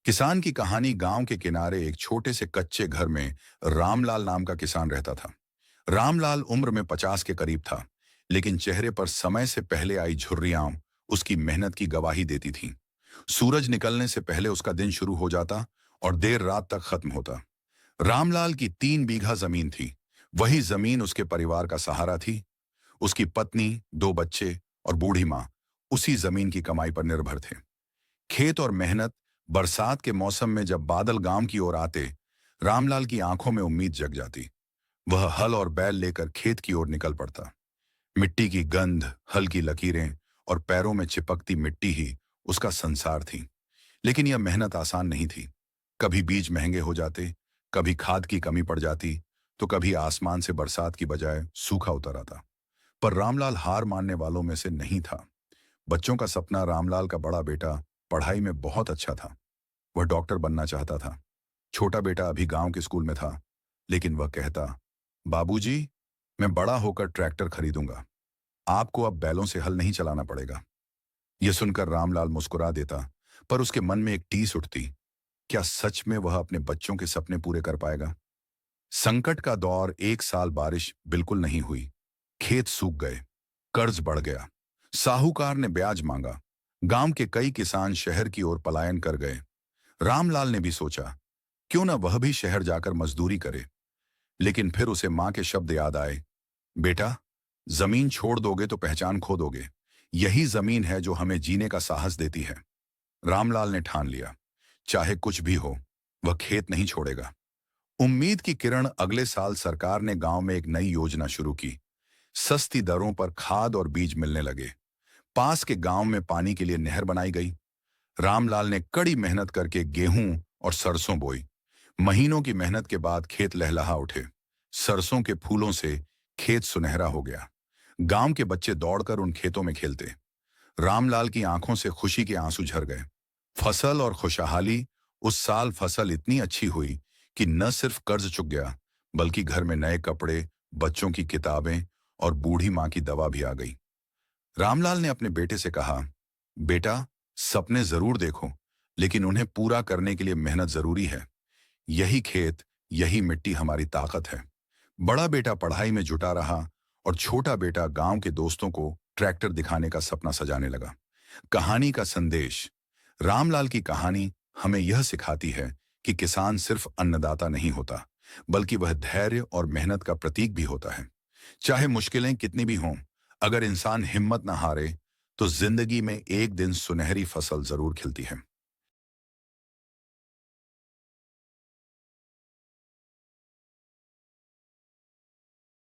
किसान की कहानी। गांव के किनारे एक छोटे से कच्चे घर में रामलाल नाम का किसान रहता था। रामलाल उम्र में 50 के करीब था, लेकिन चेहरे पर समय से पहले आई झुर्रियां उसकी मेहनत की गवाही देती थीं। सूरज निकलने से पहले उसका दिन शुरू हो जाता और देर रात तक खत्म होता। रामलाल की 3 बीघा जमीन थी। वही जमीन उसके परिवार का सहारा थी। उसकी पत्नी, 2 बच्चे और बूढ़ी माँ उसी जमीन की कमाई पर निर्भर थे। खेत और मेहनत। बरसात के मौसम में जब बादल गांव की ओर आते, रामलाल की आंखों में उम्मीद जग जाती। वह हल और बैल लेकर खेत की ओर निकल पड़ता। मिट्टी की गंध, हल की लकीरें और पैरों में चिपकती मिट्टी ही उसका संसार थी। लेकिन यह मेहनत आसान नहीं थी। कभी बीज महंगे हो जाते, कभी खाद की कमी पड़ जाती, तो कभी आसमान से बरसात की बजाय सूखा उतर आता। पर रामलाल हार मानने वालों में से नहीं था। बच्चों का सपना। रामलाल का बड़ा बेटा पढ़ाई में बहुत अच्छा था। वह डॉक्टर बनना चाहता था। छोटा बेटा अभी गांव के स्कूल में था, लेकिन वह कहता, बाबूजी, मैं बड़ा होकर ट्रैक्टर खरीदूंगा। आपको अब बैलों से हल नहीं चलाना पड़ेगा। यह सुनकर रामलाल मुस्कुरा देता, पर उसके मन में एक टीस उठती। क्या सच में वह अपने बच्चों के सपने पूरे कर पाएगा? संकट का दौर। 1 साल बारिश बिल्कुल नहीं हुई। खेत सूख गए, कर्ज बढ़ गया, साहूकार ने ब्याज मांगा। गांव के कई किसान शहर की ओर पलायन कर गए। रामलाल ने भी सोचा, क्यों ना वह भी शहर जाकर मजदूरी करे। लेकिन फिर उसे मां के शब्द याद आए, बेटा, जमीन छोड़ दोगे तो पहचान खो दोगे। यही जमीन है जो हमें जीने का साहस देती है। रामलाल ने ठान लिया, चाहे कुछ भी हो, वह खेत नहीं छोड़ेगा। उम्मीद की किरण। अगले साल सरकार ने गांव में एक नई योजना शुरू की। सस्ती दरों पर खाद और बीज मिलने लगे। पास के गांव में पानी के लिए नहर बनाई गई। रामलाल ने कड़ी मेहनत करके गेहूं और सरसों बोई। महीनों की मेहनत के बाद खेत लहलहा उठे। सरसों के फूलों से खेत सुनहरा हो गया। गांव के बच्चे दौड़कर उन खेतों में खेलते। रामलाल की आंखों से खुशी के आंसू झर गए। फसल और खुशहाली। उस साल फसल इतनी अच्छी हुई कि न सिर्फ कर्ज चुक गया, बल्कि घर में नए कपड़े, बच्चों की किताबें और बूढ़ी मां की दवा भी आ गई। रामलाल ने अपने बेटे से कहा, बेटा, सपने जरूर देखो, लेकिन उन्हें पूरा करने के लिए मेहनत जरूरी है। यही खेत, यही मिट्टी हमारी ताकत है। बड़ा बेटा पढ़ाई में जुटा रहा और छोटा बेटा गांव के दोस्तों को ट्रैक्टर दिखाने का सपना सजाने लगा। कहानी का संदेश। रामलाल की कहानी हमें यह सिखाती है कि किसान सिर्फ अन्नदाता नहीं होता, बल्कि वह धैर्य और मेहनत का प्रतीक भी होता है। चाहे मुश्किलें कितनी भी हों, अगर इंसान हिम्मत न हारे, तो जिंदगी में एक दिन सुनहरी फसल जरूर खिलती है।